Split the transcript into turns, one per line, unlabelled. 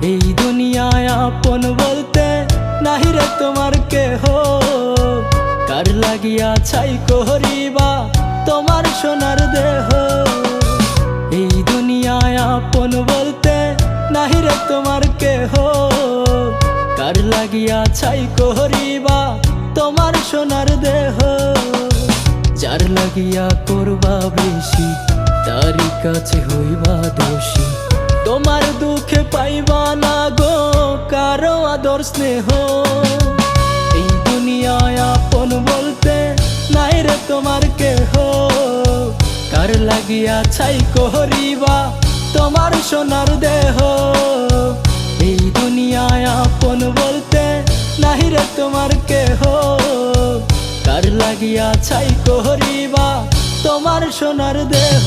এই দুনিয়ায় আপন বলতে নাহি রে তোমার কেহ, কার লাগিয়া ছাই করিবা তোমার সোনার দেহ। এই দুনিয়ায় আপন বলতে নাহি রে তোমার কেহ, কার লাগিয়া ছাই করিবা তোমার সোনার দেহ। যার লাগিয়া করবা বেশি তারি কাছে হইবা দোষী, তোমার দুঃখে পাইবা না গো কারো আদর স্নেহ। এই দুনিয়ায় আপন বলতে নাই রে তোমার কেহ, কার লাগিয়া ছাই করিবা তোমার সোনার দেহ। এই দুনিয়ায় আপন বলতে নাহি রে তোমার কেহ, কার লাগিয়া ছাই করিবা তোমার সোনার দেহ।